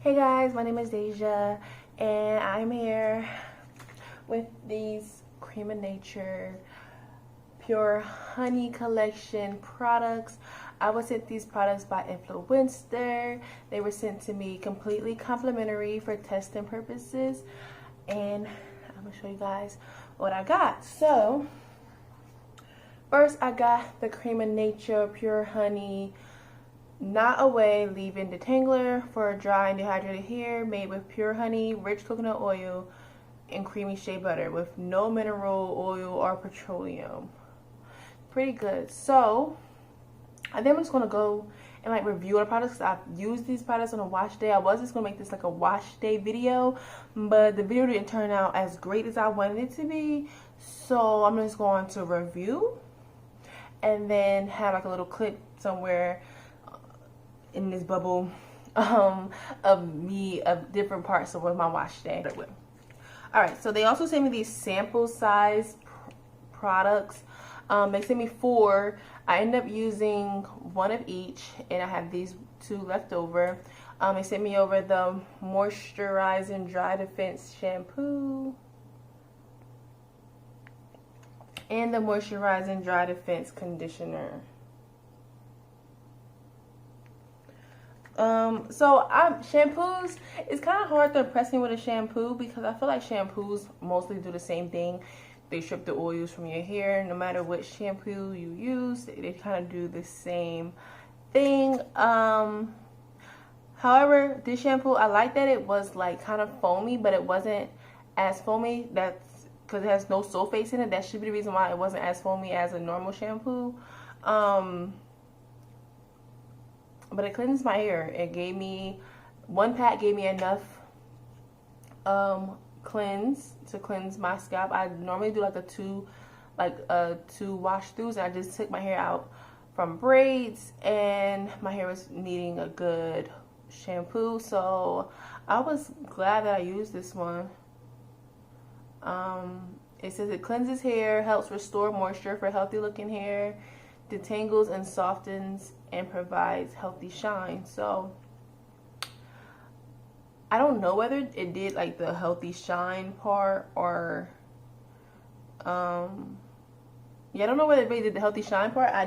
Hey guys, my name is Deja, and I'm here with these Creme of Nature Pure Honey Collection products. I was sent these products by Influencer. They were sent to me completely complimentary for testing purposes, and I'm gonna show you guys what I got. So, first I got the Creme of Nature Pure Honey Not Away Leave-In Detangler for dry and dehydrated hair, made with pure honey, rich coconut oil, and creamy shea butter with no mineral oil or petroleum. Pretty good. So I think I'm just gonna go and review the products because I've used these products on a wash day. I was just gonna make this like a wash day video, but the video didn't turn out as great as I wanted it to be. So I'm just going to review and then have like a little clip somewhere in this bubble of different parts of what my wash day. Alright, so they also sent me these sample size products. They sent me 4. I ended up using 1 of each, and I have these 2 left over. They sent me over the Moisturizing Dry Defense Shampoo and the Moisturizing Dry Defense Conditioner. Shampoos, it's kind of hard to impress me with a shampoo because I feel like shampoos mostly do the same thing. They strip the oils from your hair. No matter what shampoo you use, they kind of do the same thing. However, this shampoo, I like that it was like kind of foamy, but it wasn't as foamy. That's because it has no sulfates in it. That should be the reason why it wasn't as foamy as a normal shampoo. But it cleansed my hair. It gave me, 1 pack gave me enough cleanse to cleanse my scalp. I normally do like a 2 wash throughs, and I just took my hair out from braids, and my hair was needing a good shampoo. So I was glad that I used this one. It says it cleanses hair, helps restore moisture for healthy looking hair, detangles and softens, and provides healthy shine. So I don't know whether it did like the healthy shine part or yeah, I don't know whether it really did the healthy shine part. I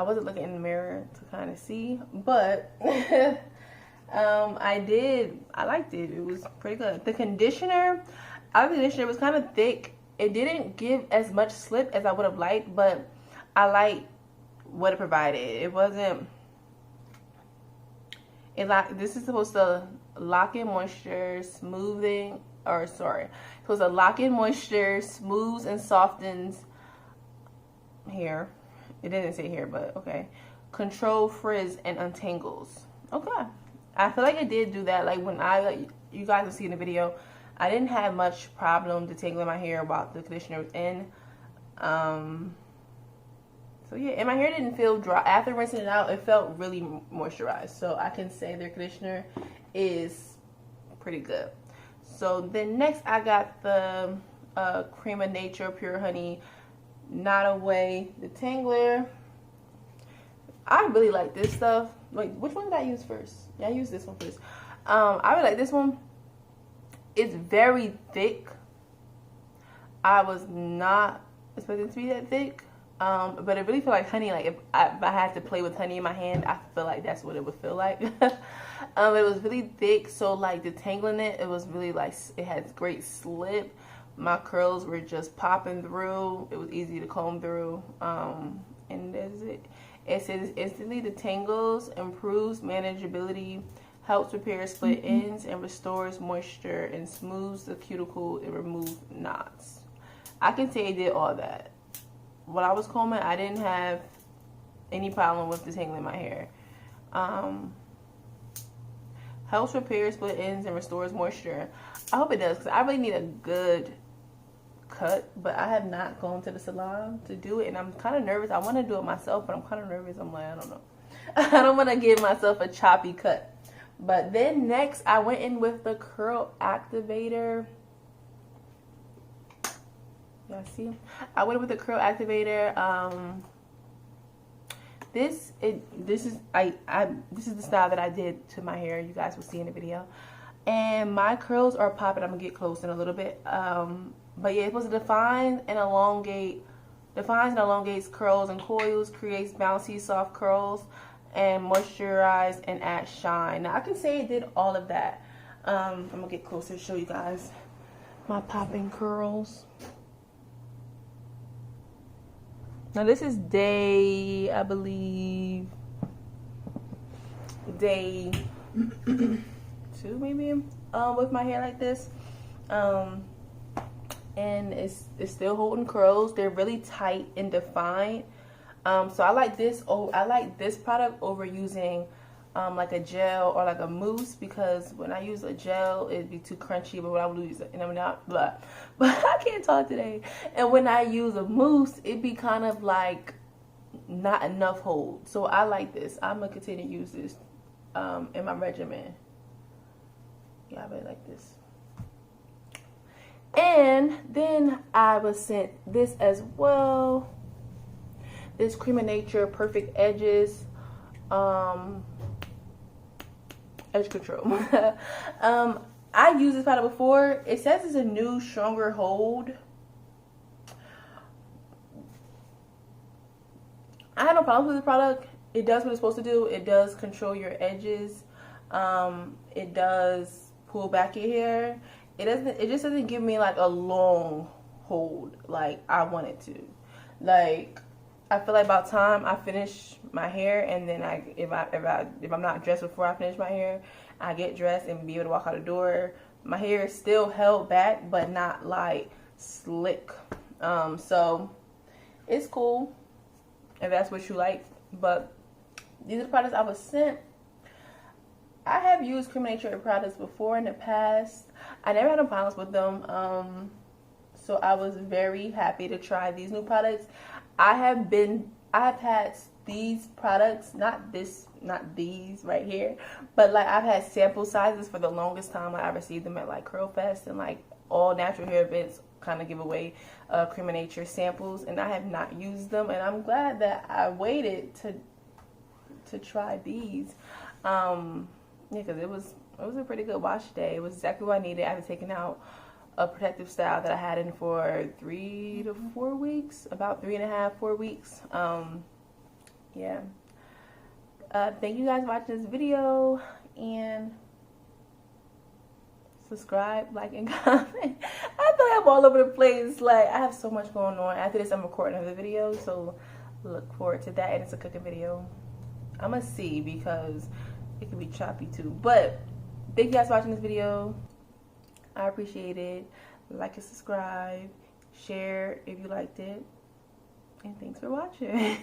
wasn't looking in the mirror to kind of see, but I liked it. It was pretty good. The conditioner, was kind of thick. It didn't give as much slip as I would have liked, but I liked what it provided. It wasn't, this is supposed to lock in moisture, smooths and softens hair. It didn't say hair, but okay. Control frizz and untangles. Okay. I feel like it did do that. Like when you guys will see in the video, I didn't have much problem detangling my hair while the conditioner was in. So yeah, and my hair didn't feel dry. After rinsing it out, it felt really moisturized. So I can say their conditioner is pretty good. So then next I got the Creme of Nature Pure Honey Not Away Detangler. I really like this stuff. Wait, which one did I use first? Yeah, I used this one first. I really like this one. It's very thick. I was not expecting it to be that thick. But it really felt like honey. Like if I had to play with honey in my hand, I feel like that's what it would feel like. It was really thick, so like detangling it was really like, it had great slip. My curls were just popping through. It was easy to comb through. And that's it. It says instantly detangles, improves manageability, helps repair split ends, and restores moisture, and smooths the cuticle and removes knots. I can say it did all that. When I was combing, I didn't have any problem with detangling my hair. Helps repair split ends and restores moisture. I hope it does, because I really need a good cut, but I have not gone to the salon to do it, and I'm kind of nervous. I want to do it myself, but I'm kind of nervous. I'm like, I don't know. I don't want to give myself a choppy cut. But then next, I went in with the curl activator. Yeah, see? I went with the curl activator. This is the style that I did to my hair. You guys will see in the video. And my curls are popping. I'm gonna get close in a little bit. But yeah, it's supposed to defines and elongates curls and coils, creates bouncy soft curls, and moisturize and add shine. Now I can say it did all of that. I'm gonna get closer to show you guys my popping curls. Now this is day, I believe, day 2 maybe, with my hair like this. And it's still holding curls. They're really tight and defined. So I like this product over using like a gel or like a mousse, because when I use a gel it'd be too crunchy, but when I would use it, and I'm not blah, but I can't talk today. And when I use a mousse, it'd be kind of like not enough hold. So I like this. I'm gonna continue to use this in my regimen. Yeah, I really like this. And then I was sent this as well. This Creme of Nature Perfect Edges edge control. I used this product before. It says it's a new, stronger hold. I had no problems with this product. It does what it's supposed to do. It does control your edges. It does pull back your hair. It just doesn't give me like a long hold like I want it to. Like, I feel like about time I finish my hair, and then if I'm not dressed before I finish my hair, I get dressed and be able to walk out the door. My hair is still held back, but not like slick. So it's cool if that's what you like. But these are the products I was sent. I have used Creme Nature products before in the past. I never had no problems with them. So I was very happy to try these new products. I've had these products, not these right here, but like I've had sample sizes for the longest time. Like I received them at like Curl Fest and like all natural hair events, kind of give away Creme Nature samples, and I have not used them, and I'm glad that I waited to try these. Yeah, because it was a pretty good wash day. It was exactly what I needed after taking out a protective style that I had in for 3 to 4 weeks, about 3.5, 4 weeks. Yeah. Thank you guys for watching this video, and subscribe, like, and comment. I feel like I'm all over the place. Like, I have so much going on. After this, I'm recording another video, so look forward to that. And it's a cooking video. I'm gonna see, because it can be choppy too. But thank you guys for watching this video. I appreciate it. Like and subscribe. Share if you liked it. And thanks for watching.